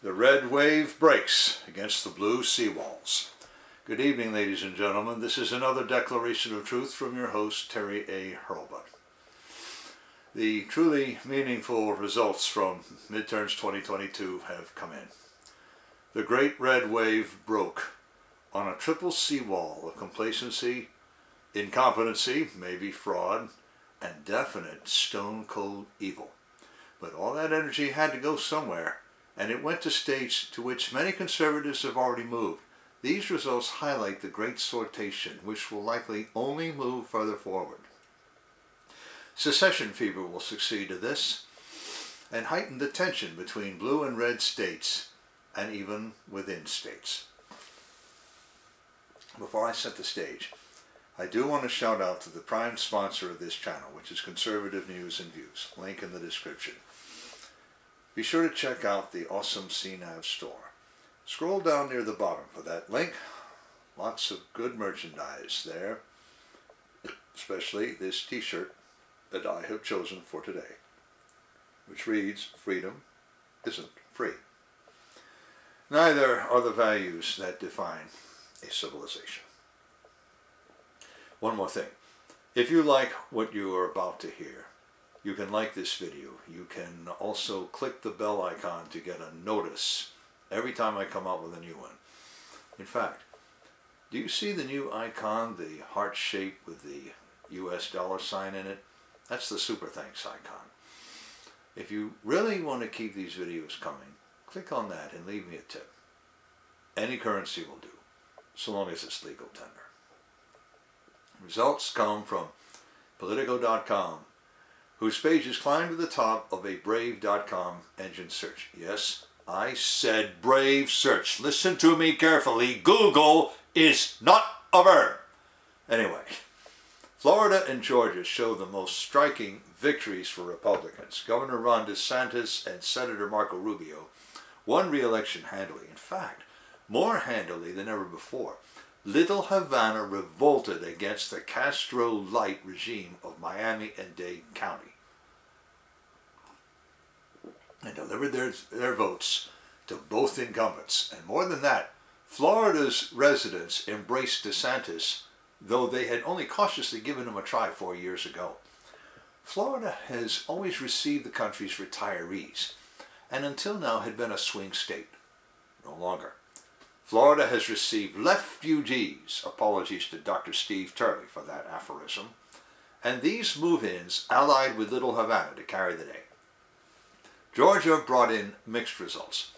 The red wave breaks against the blue seawalls. Good evening, ladies and gentlemen. This is another declaration of truth from your host, Terry A. Hurlbut. The truly meaningful results from midterms 2022 have come in. The great red wave broke on a triple seawall of complacency, incompetency, maybe fraud, and definite stone-cold evil. But all that energy had to go somewhere, and it went to states to which many conservatives have already moved. These results highlight the great sortation, which will likely only move further forward. Secession fever will succeed to this, and heighten the tension between blue and red states, and even within states. Before I set the stage, I do want to shout out to the prime sponsor of this channel, which is Conservative News and Views. Link in the description. Be sure to check out the awesome CNAV Store. Scroll down near the bottom for that link. Lots of good merchandise there, especially this t-shirt that I have chosen for today, which reads, "Freedom isn't free." Neither are the values that define a civilization. One more thing. If you like what you are about to hear, you can like this video. You can also click the bell icon to get a notice every time I come out with a new one. In fact, do you see the new icon, the heart shape with the US dollar sign in it? That's the super thanks icon. If you really want to keep these videos coming, click on that and leave me a tip. Any currency will do, so long as it's legal tender. Results come from Politico.com, whose pages climbed to the top of a Brave.com engine search. Yes, I said Brave search. Listen to me carefully. Google is not a verb. Anyway, Florida and Georgia show the most striking victories for Republicans. Governor Ron DeSantis and Senator Marco Rubio won re-election handily. In fact, more handily than ever before. Little Havana revolted against the Castro-light regime of Miami and Dade County and delivered their votes to both incumbents. And more than that, Florida's residents embraced DeSantis, though they had only cautiously given him a try 4 years ago. Florida has always received the country's retirees, and until now had been a swing state. No longer. Florida has received refugees, apologies to Dr. Steve Turley for that aphorism, and these move-ins allied with Little Havana to carry the day. Georgia brought in mixed results.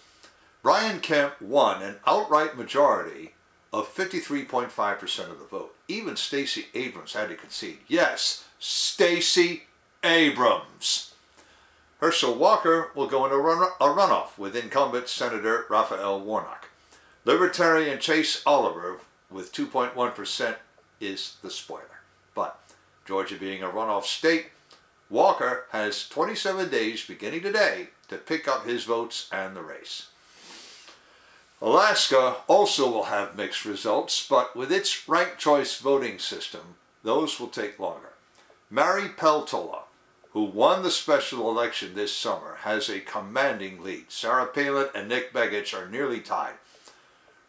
Brian Kemp won an outright majority of 53.5% of the vote. Even Stacey Abrams had to concede. Yes, Stacey Abrams. Herschel Walker will go in a runoff with incumbent Senator Raphael Warnock. Libertarian Chase Oliver with 2.1% is the spoiler. But Georgia being a runoff state, Walker has 27 days beginning today to pick up his votes and the race. Alaska also will have mixed results, but with its ranked choice voting system, those will take longer. Mary Peltola, who won the special election this summer, has a commanding lead. Sarah Palin and Nick Begich are nearly tied.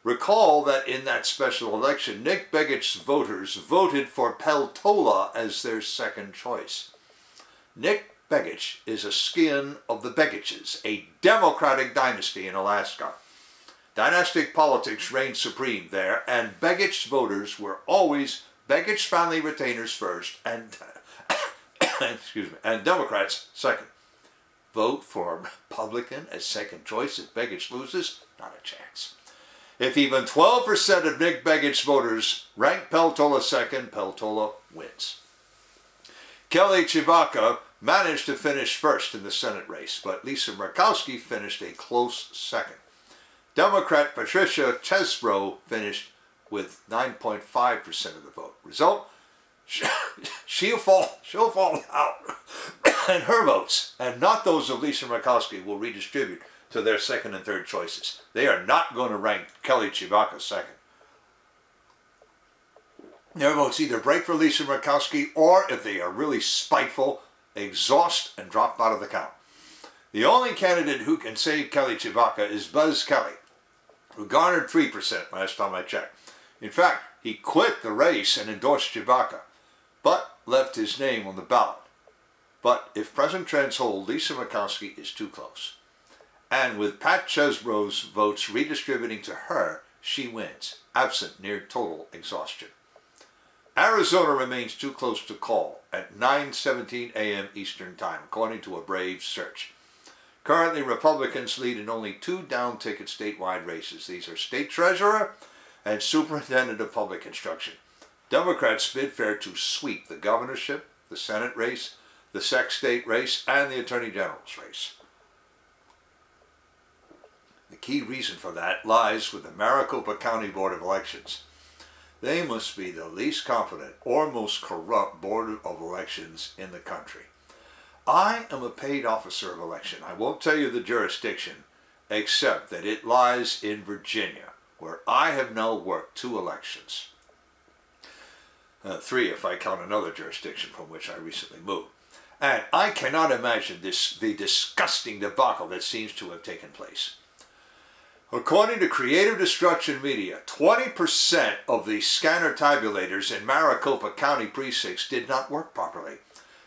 Recall that in that special election, Nick Begich's voters voted for Peltola as their second choice. Nick Begich is a skin of the Begiches, a democratic dynasty in Alaska. Dynastic politics reigned supreme there, and Begich's voters were always Begich family retainers first, and and Democrats second. Vote for a Republican as second choice if Begich loses? Not a chance. If even 12% of Nick Begich's voters rank Peltola second, Peltola wins. Kelly Tshibaka managed to finish first in the Senate race, but Lisa Murkowski finished a close second. Democrat Patricia Chesbrough finished with 9.5% of the vote. Result? She'll fall out, and her votes, and not those of Lisa Murkowski, will redistribute to their second and third choices. They are not going to rank Kelly Tshibaka second. Their votes either break for Lisa Murkowski, or if they are really spiteful, exhaust and drop out of the count. The only candidate who can save Kelly Chewbacca is Buzz Kelly, who garnered 3% last time I checked. In fact, he quit the race and endorsed Chewbacca, but left his name on the ballot. But if present trends hold, Lisa Murkowski is too close. And with Pat Chesbro's votes redistributing to her, she wins, absent near total exhaustion. Arizona remains too close to call at 9:17 a.m. Eastern Time, according to a Brave search. Currently, Republicans lead in only 2 down-ticket statewide races. These are State Treasurer and Superintendent of Public Instruction. Democrats bid fair to sweep the governorship, the Senate race, the Sec-State race, and the Attorney General's race. The key reason for that lies with the Maricopa County Board of Elections. They must be the least competent or most corrupt Board of Elections in the country. I am a paid officer of election. I won't tell you the jurisdiction, except that it lies in Virginia, where I have now worked 2 elections. 3 if I count another jurisdiction from which I recently moved. And I cannot imagine the disgusting debacle that seems to have taken place. According to Creative Destruction Media, 20% of the scanner tabulators in Maricopa County precincts did not work properly.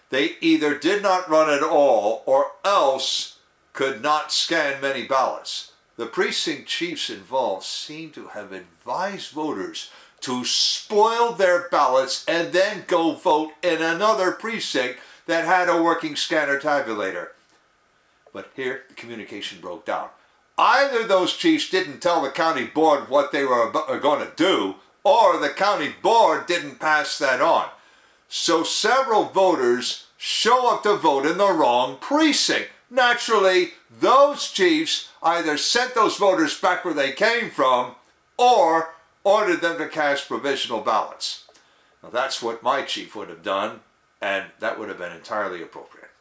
They either did not run at all or else could not scan many ballots. The precinct chiefs involved seem to have advised voters to spoil their ballots and then go vote in another precinct that had a working scanner tabulator. But here the communication broke down. Either those chiefs didn't tell the county board what they were going to do, or the county board didn't pass that on. So several voters show up to vote in the wrong precinct. Naturally, those chiefs either sent those voters back where they came from or ordered them to cast provisional ballots. Now, that's what my chief would have done, and that would have been entirely appropriate.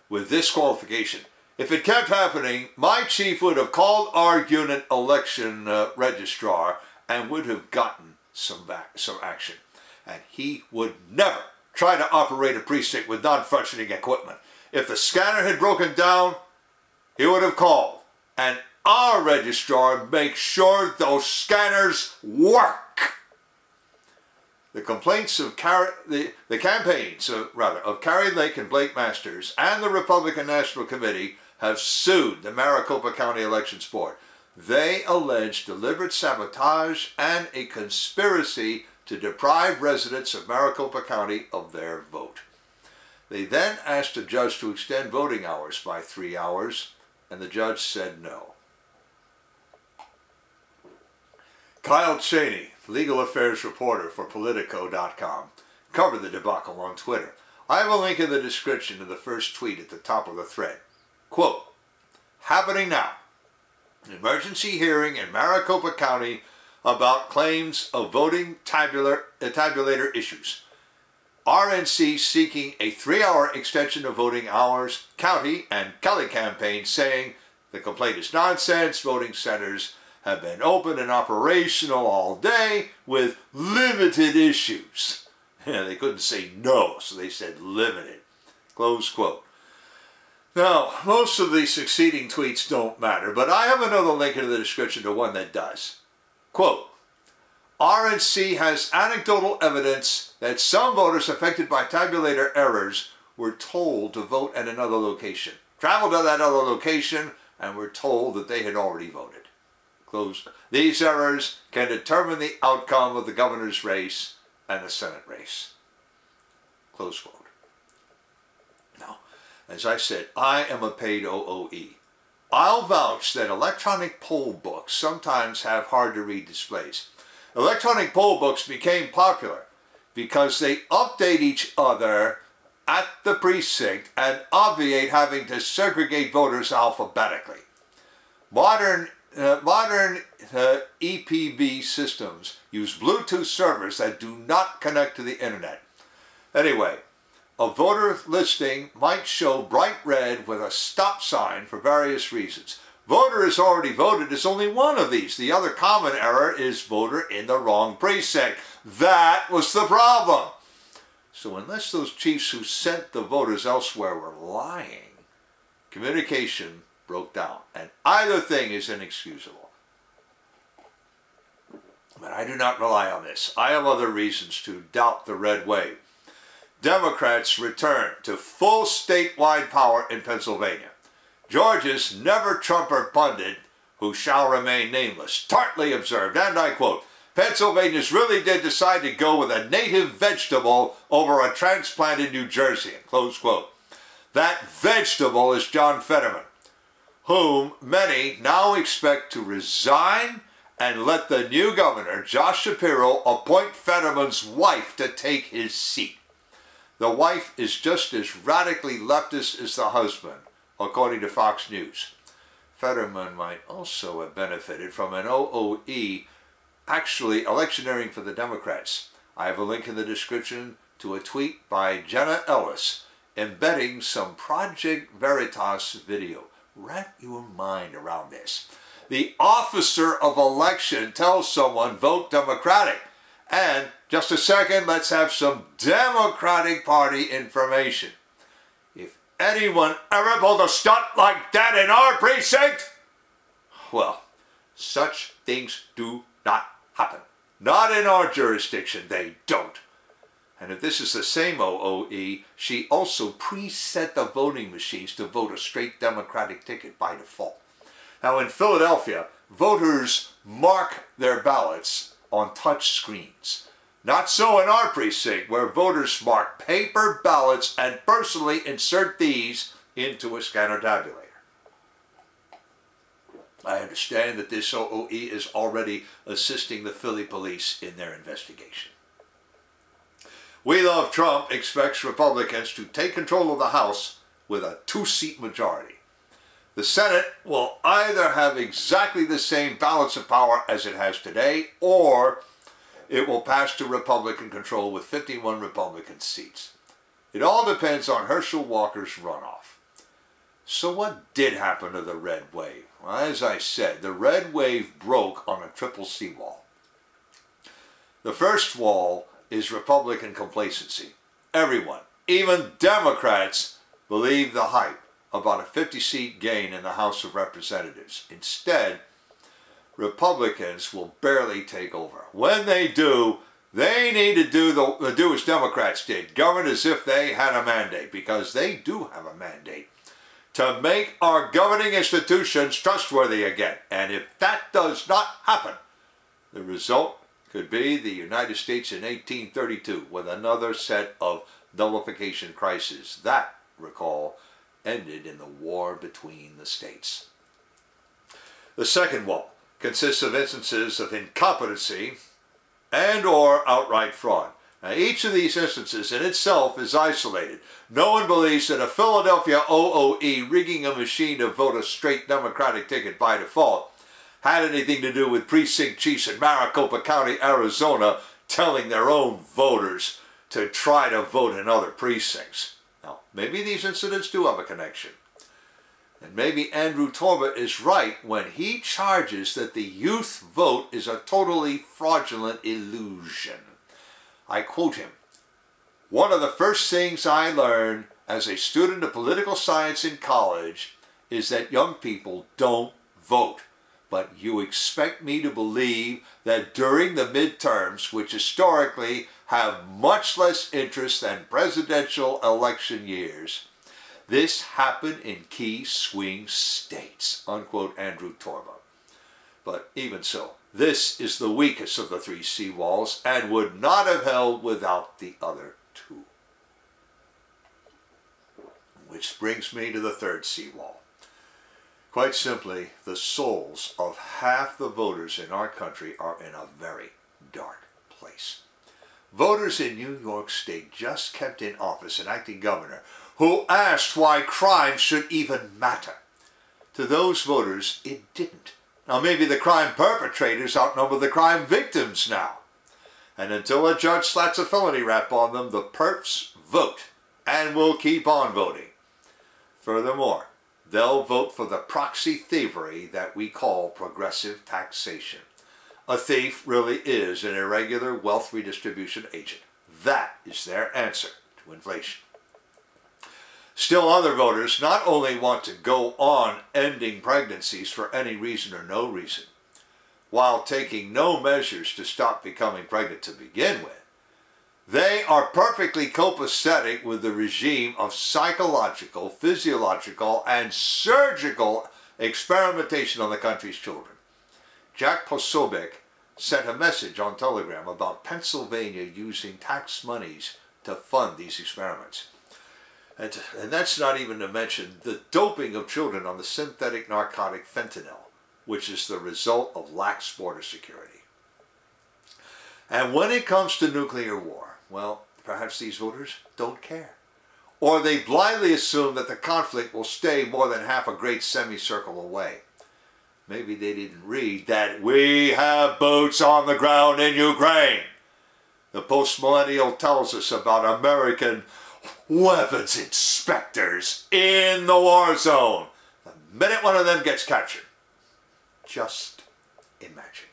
With this qualification, if it kept happening, my chief would have called our unit election registrar and would have gotten some action. And he would never try to operate a precinct with non-functioning equipment. If the scanner had broken down, he would have called. And our registrar makes sure those scanners work. The complaints of the campaigns of Carrie Lake and Blake Masters and the Republican National Committee have sued the Maricopa County Elections Board. They allege deliberate sabotage and a conspiracy to deprive residents of Maricopa County of their vote. They then asked a judge to extend voting hours by 3 hours, and the judge said no. Kyle Cheney, legal affairs reporter for Politico.com, covered the debacle on Twitter. I have a link in the description to the first tweet at the top of the thread. Quote, happening now. An emergency hearing in Maricopa County about claims of voting tabulator issues. RNC seeking a 3-hour extension of voting hours. County and Kelly campaign saying the complaint is nonsense. Voting centers have been open and operational all day with limited issues. They couldn't say no, so they said limited. Close quote. Now, most of the succeeding tweets don't matter, but I have another link in the description to one that does. Quote, RNC has anecdotal evidence that some voters affected by tabulator errors were told to vote at another location. Traveled to that other location and were told that they had already voted. Close. These errors can determine the outcome of the governor's race and the Senate race. Close quote. Now, as I said, I am a paid OOE. I'll vouch that electronic poll books sometimes have hard-to-read displays. Electronic poll books became popular because they update each other at the precinct and obviate having to segregate voters alphabetically. Modern EPB systems use Bluetooth servers that do not connect to the internet. Anyway, a voter listing might show bright red with a stop sign for various reasons. Voter has already voted is only one of these. The other common error is voter in the wrong precinct. That was the problem. So unless those chiefs who sent the voters elsewhere were lying, communication broke down. And either thing is inexcusable. But I do not rely on this. I have other reasons to doubt the red wave. Democrats return to full statewide power in Pennsylvania. Georgia's never-Trumper pundit, who shall remain nameless, tartly observed, and I quote, Pennsylvanians really did decide to go with a native vegetable over a transplant in New Jersey, close quote. That vegetable is John Fetterman, whom many now expect to resign and let the new governor, Josh Shapiro, appoint Fetterman's wife to take his seat. The wife is just as radically leftist as the husband, according to Fox News. Fetterman might also have benefited from an OOE actually electioneering for the Democrats. I have a link in the description to a tweet by Jenna Ellis embedding some Project Veritas video. Wrap your mind around this. The officer of election tells someone, vote Democratic. And just a second, let's have some Democratic Party information. If anyone ever pulled a stunt like that in our precinct, well, such things do not happen. Not in our jurisdiction, they don't. And if this is the same OOE, she also preset the voting machines to vote a straight Democratic ticket by default. Now in Philadelphia, voters mark their ballots on touch screens. Not so in our precinct, where voters mark paper ballots and personally insert these into a scanner tabulator. I understand that this OOE is already assisting the Philly police in their investigation. We Love Trump expects Republicans to take control of the House with a 2-seat majority. The Senate will either have exactly the same balance of power as it has today, or it will pass to Republican control with 51 Republican seats. It all depends on Herschel Walker's runoff. So what did happen to the red wave? Well, as I said, the red wave broke on a triple seawall. The first wall is Republican complacency. Everyone, even Democrats, believe the hype about a 50-seat gain in the House of Representatives. Instead, Republicans will barely take over. When they do, they need to do as Democrats did, govern as if they had a mandate, because they do have a mandate to make our governing institutions trustworthy again. And if that does not happen, the result could be the United States in 1832 with another set of nullification crises. That, recall, ended in the war between the states. The second wall consists of instances of incompetency and or outright fraud. Now, each of these instances in itself is isolated. No one believes that a Philadelphia OOE rigging a machine to vote a straight Democratic ticket by default had anything to do with precinct chiefs in Maricopa County, Arizona, telling their own voters to try to vote in other precincts. Now, maybe these incidents do have a connection. And maybe Andrew Torba is right when he charges that the youth vote is a totally fraudulent illusion. I quote him, "One of the first things I learned as a student of political science in college is that young people don't vote. But you expect me to believe that during the midterms, which historically have much less interest than presidential election years, this happened in key swing states," unquote Andrew Torba. But even so, this is the weakest of the 3 seawalls and would not have held without the other 2. Which brings me to the third seawall. Quite simply, the souls of half the voters in our country are in a very dark place. Voters in New York State just kept in office an acting governor who asked why crime should even matter. To those voters, it didn't. Now maybe the crime perpetrators outnumber the crime victims now. And until a judge slats a felony rap on them, the perps vote and will keep on voting. Furthermore, they'll vote for the proxy thievery that we call progressive taxation. A thief really is an irregular wealth redistribution agent. That is their answer to inflation. Still, other voters not only want to go on ending pregnancies for any reason or no reason, while taking no measures to stop becoming pregnant to begin with, they are perfectly copacetic with the regime of psychological, physiological, and surgical experimentation on the country's children. Jack Posobiec sent a message on Telegram about Pennsylvania using tax monies to fund these experiments. And that's not even to mention the doping of children on the synthetic narcotic fentanyl, which is the result of lax border security. And when it comes to nuclear war, well, perhaps these voters don't care. Or they blindly assume that the conflict will stay more than half a great semicircle away. Maybe they didn't read that we have boots on the ground in Ukraine. The postmillennial tells us about American weapons inspectors in the war zone. The minute one of them gets captured, just imagine.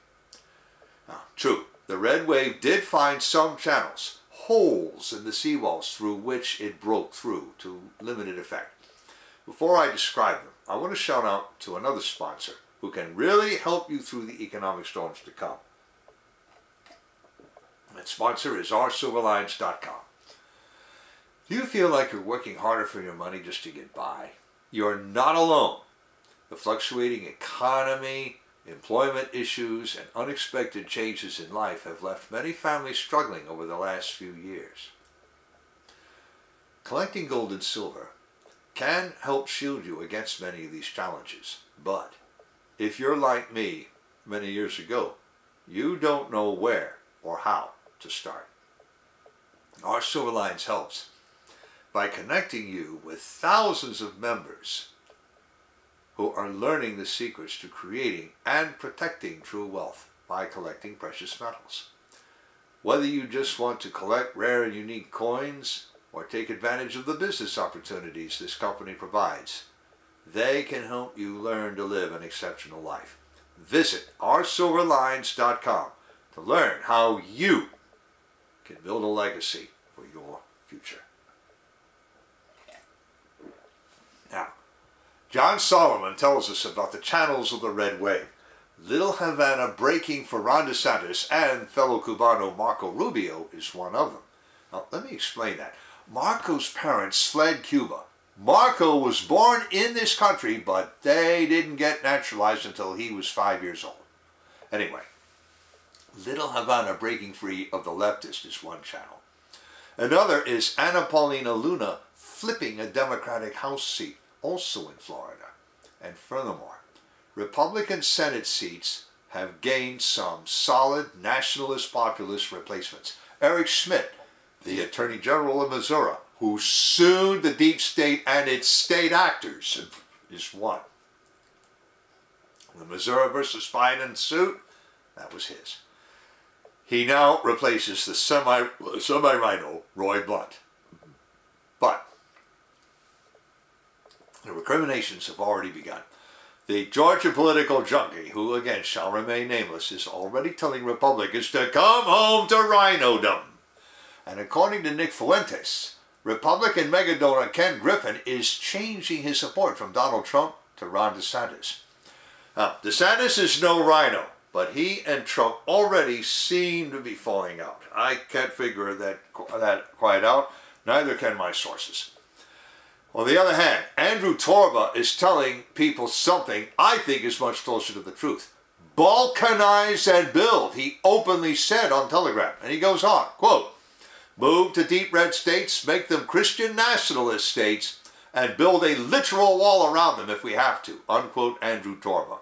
Now, true, the red wave did find some channels, holes in the seawalls through which it broke through to limited effect. Before I describe them, I want to shout out to another sponsor who can really help you through the economic storms to come. That sponsor is oursilverlines.com. Do you feel like you're working harder for your money just to get by? You're not alone. The fluctuating economy, employment issues, and unexpected changes in life have left many families struggling over the last few years. Collecting gold and silver can help shield you against many of these challenges, but if you're like me many years ago, you don't know where or how to start. Our Silver Lines helps by connecting you with thousands of members who are learning the secrets to creating and protecting true wealth by collecting precious metals. Whether you just want to collect rare and unique coins or take advantage of the business opportunities this company provides, they can help you learn to live an exceptional life. Visit oursilverlines.com to learn how you can build a legacy for your future. Now, John Solomon tells us about the channels of the red wave. Little Havana breaking for Ron DeSantis and fellow Cubano Marco Rubio is one of them. Now, let me explain that. Marco's parents fled Cuba. Marco was born in this country, but they didn't get naturalized until he was 5 years old. Anyway, Little Havana breaking free of the leftist is one channel. Another is Ana Paulina Luna flipping a Democratic House seat, also in Florida. And furthermore, Republican Senate seats have gained some solid nationalist populist replacements. Eric Schmidt, the Attorney General of Missouri, who sued the deep state and its state actors, is one. The Missouri versus Biden suit, that was his. He now replaces the semi-rhino Roy Blunt. But the recriminations have already begun. The Georgia political junkie, who again shall remain nameless, is already telling Republicans to come home to rhino-dom. And according to Nick Fuentes, Republican megadonor Ken Griffin is changing his support from Donald Trump to Ron DeSantis. Now, DeSantis is no rhino, but he and Trump already seem to be falling out. I can't figure that quite out. Neither can my sources. On the other hand, Andrew Torba is telling people something I think is much closer to the truth. Balkanize and build, he openly said on Telegram. And he goes on, quote, move to deep red states, make them Christian nationalist states, and build a literal wall around them if we have to, unquote Andrew Torba.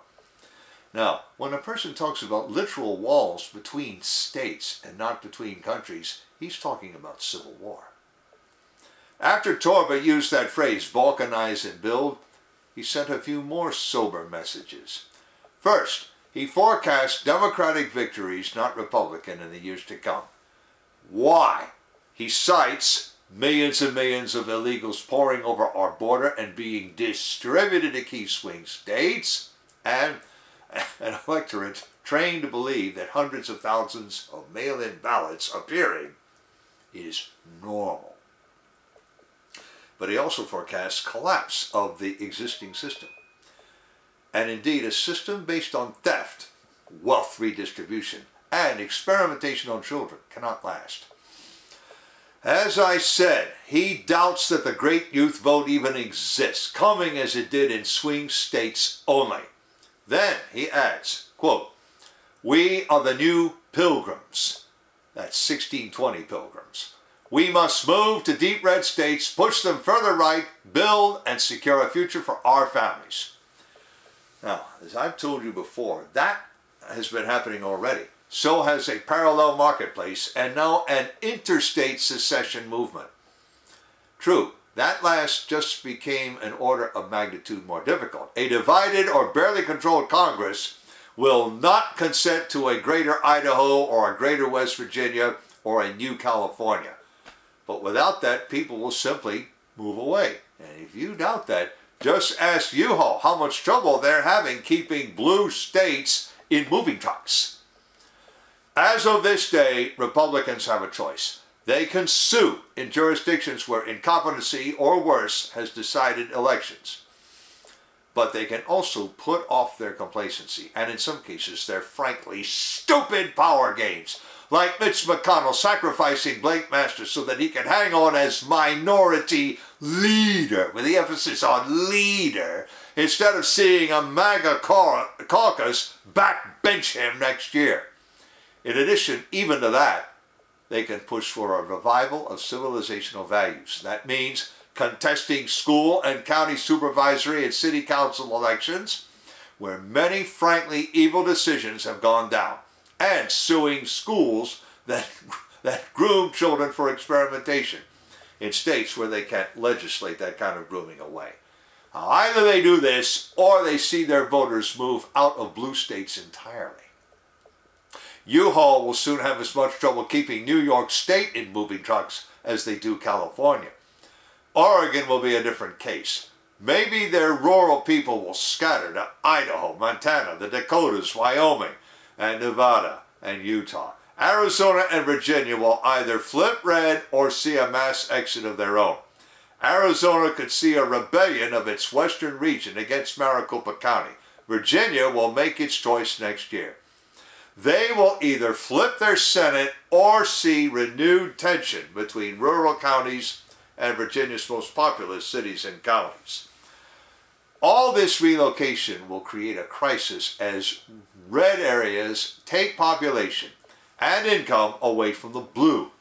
Now, when a person talks about literal walls between states and not between countries, he's talking about civil war. After Torba used that phrase, balkanize and build, he sent a few more sober messages. First, he forecast Democratic victories, not Republican, in the years to come. Why? He cites millions and millions of illegals pouring over our border and being distributed to key swing states, and an electorate trained to believe that hundreds of thousands of mail-in ballots appearing is normal. but he also forecasts collapse of the existing system. And indeed, a system based on theft, wealth redistribution, and experimentation on children cannot last. As I said, he doubts that the great youth vote even exists, coming as it did in swing states only. Then he adds, quote, "We are the new pilgrims." That's 1620 pilgrims. "We must move to deep red states, push them further right, build and secure a future for our families." Now, as I've told you before, that has been happening already. So has a parallel marketplace and now an interstate secession movement. True, that last just became an order of magnitude more difficult. A divided or barely controlled Congress will not consent to a greater Idaho or a greater West Virginia or a new California. But without that, people will simply move away. And if you doubt that, just ask U-Haul how much trouble they're having keeping blue states in moving trucks. As of this day, Republicans have a choice. They can sue in jurisdictions where incompetency or worse has decided elections. But they can also put off their complacency, and in some cases their frankly stupid power games, like Mitch McConnell sacrificing Blake Masters so that he can hang on as minority leader, with the emphasis on leader, instead of seeing a MAGA caucus backbench him next year. In addition, even to that, they can push for a revival of civilizational values. That means contesting school and county supervisory and city council elections, where many frankly evil decisions have gone down, and suing schools that groom children for experimentation in states where they can't legislate that kind of grooming away. Now, either they do this or they see their voters move out of blue states entirely. U-Haul will soon have as much trouble keeping New York State in moving trucks as they do California. Oregon will be a different case. Maybe their rural people will scatter to Idaho, Montana, the Dakotas, Wyoming, and Nevada, and Utah. Arizona and Virginia will either flip red or see a mass exit of their own. Arizona could see a rebellion of its western region against Maricopa County. Virginia will make its choice next year. They will either flip their Senate or see renewed tension between rural counties and Virginia's most populous cities and counties. All this relocation will create a crisis as red areas take population and income away from the blue.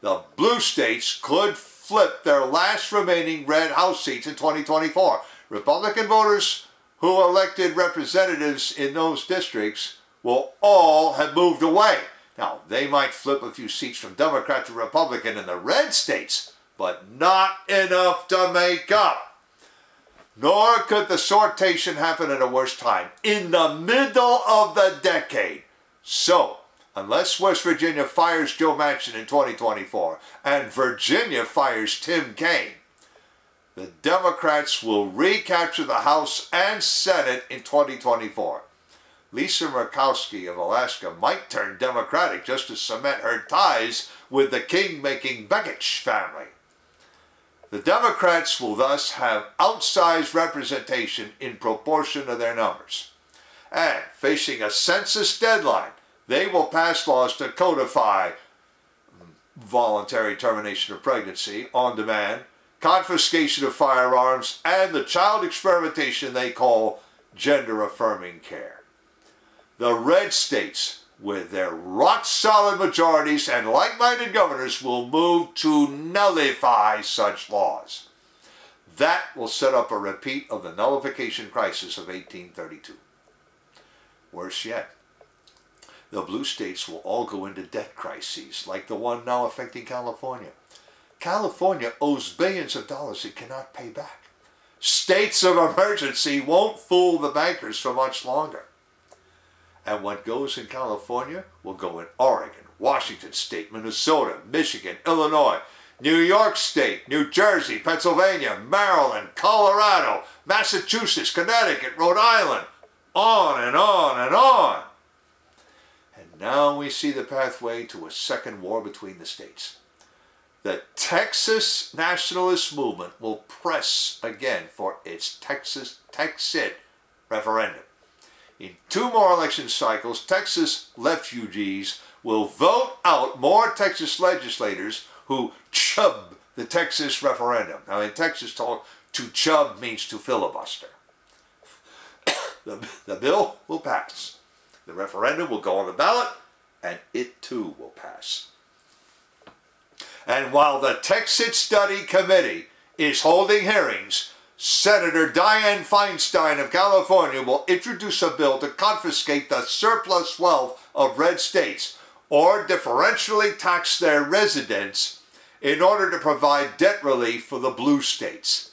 The blue states could flip their last remaining red House seats in 2024. Republican voters who elected representatives in those districts will all have moved away. Now, they might flip a few seats from Democrat to Republican in the red states, but not enough to make up. Nor could the sortation happen at a worse time, in the middle of the decade. So, unless West Virginia fires Joe Manchin in 2024 and Virginia fires Tim Kaine, the Democrats will recapture the House and Senate in 2024. Lisa Murkowski of Alaska might turn Democratic just to cement her ties with the king-making Begich family. The Democrats will thus have outsized representation in proportion to their numbers. And facing a census deadline, they will pass laws to codify voluntary termination of pregnancy on demand, confiscation of firearms, and the child experimentation they call gender-affirming care. The red states, with their rock-solid majorities and like-minded governors, will move to nullify such laws. That will set up a repeat of the nullification crisis of 1832. Worse yet, the blue states will all go into debt crises, like the one now affecting California. California owes billions of dollars it cannot pay back. States of emergency won't fool the bankers for much longer. And what goes in California will go in Oregon, Washington State, Minnesota, Michigan, Illinois, New York State, New Jersey, Pennsylvania, Maryland, Colorado, Massachusetts, Connecticut, Rhode Island, on and on and on. And now we see the pathway to a second war between the states. the Texas nationalist movement will press again for its Texit referendum. In 2 more election cycles, Texas refugees will vote out more Texas legislators who chub the Texas referendum. Now in Texas talk, to chub means to filibuster. The bill will pass. The referendum will go on the ballot, and it too will pass. And while the Texit Study Committee is holding hearings, Senator Dianne Feinstein of California will introduce a bill to confiscate the surplus wealth of red states or differentially tax their residents in order to provide debt relief for the blue states.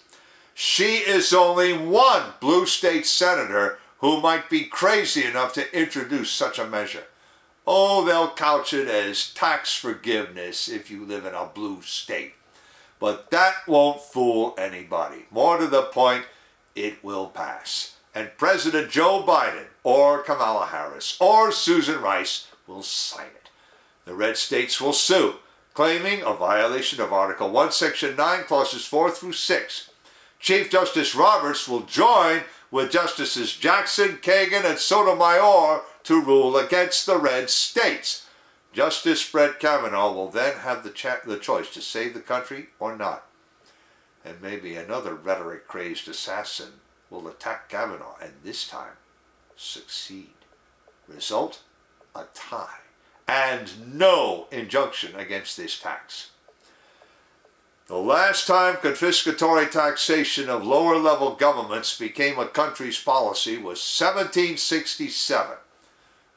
She is only one blue state senator who might be crazy enough to introduce such a measure. Oh, they'll couch it as tax forgiveness if you live in a blue state. But that won't fool anybody. More to the point, it will pass. And President Joe Biden or Kamala Harris or Susan Rice will sign it. The red states will sue, claiming a violation of Article 1, Section 9, Clauses 4 through 6. Chief Justice Roberts will join with Justices Jackson, Kagan, and Sotomayor to rule against the red states. Justice Brett Kavanaugh will then have the choice to save the country or not. And maybe another rhetoric-crazed assassin will attack Kavanaugh and this time succeed. Result? A tie. And no injunction against this tax. The last time confiscatory taxation of lower-level governments became a country's policy was 1767.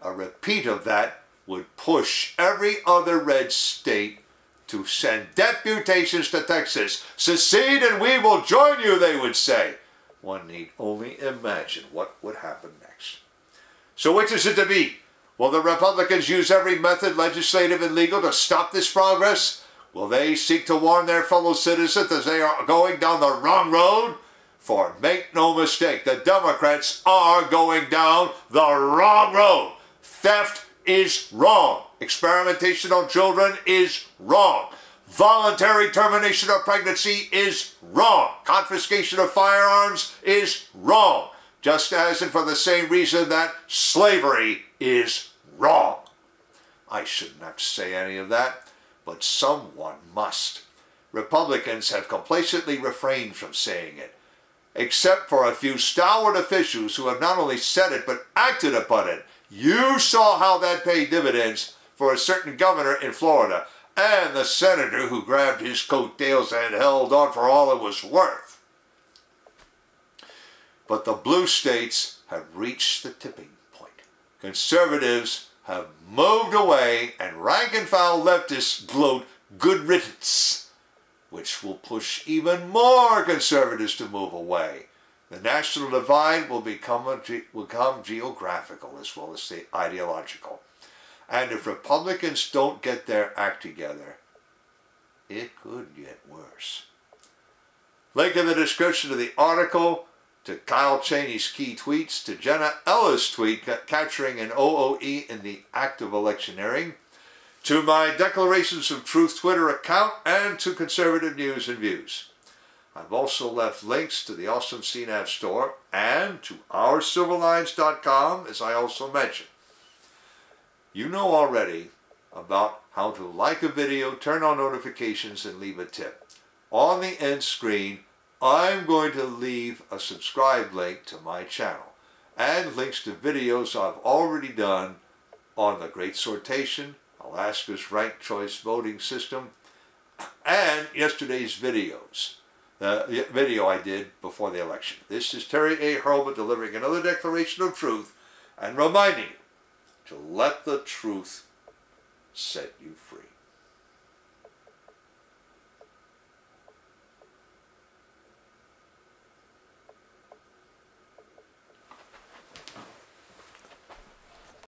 A repeat of that would push every other red state to send deputations to Texas. Secede and we will join you, they would say. One need only imagine what would happen next. So which is it to be? Will the Republicans use every method, legislative and legal, to stop this progress? Will they seek to warn their fellow citizens that they are going down the wrong road? For make no mistake, the Democrats are going down the wrong road. Theft is wrong. Experimentation on children is wrong. Voluntary termination of pregnancy is wrong. Confiscation of firearms is wrong. Just as and for the same reason that slavery is wrong. I shouldn't have to say any of that, but someone must. Republicans have complacently refrained from saying it, except for a few stalwart officials who have not only said it, but acted upon it. You saw how that paid dividends for a certain governor in Florida, and the senator who grabbed his coattails and held on for all it was worth. But the blue states have reached the tipping point. Conservatives have moved away, and rank-and-file leftists gloat good riddance, which will push even more conservatives to move away. The national divide will become geographical as well as ideological. And if Republicans don't get their act together, it could get worse. Link in the description of the article, to Kyle Cheney's key tweets, to Jenna Ellis' tweet capturing an OOE in the act of electioneering, to my Declarations of Truth Twitter account, and to Conservative News and Views. I've also left links to the awesome CNAV Store and to OurSilverLines.com, as I also mentioned. You know already about how to like a video, turn on notifications, and leave a tip. On the end screen, I'm going to leave a subscribe link to my channel and links to videos I've already done on the Great Sortation, Alaska's ranked choice voting system, and yesterday's videos. The video I did before the election. This is Terry A. Hurlbut delivering another declaration of truth and reminding you to let the truth set you free.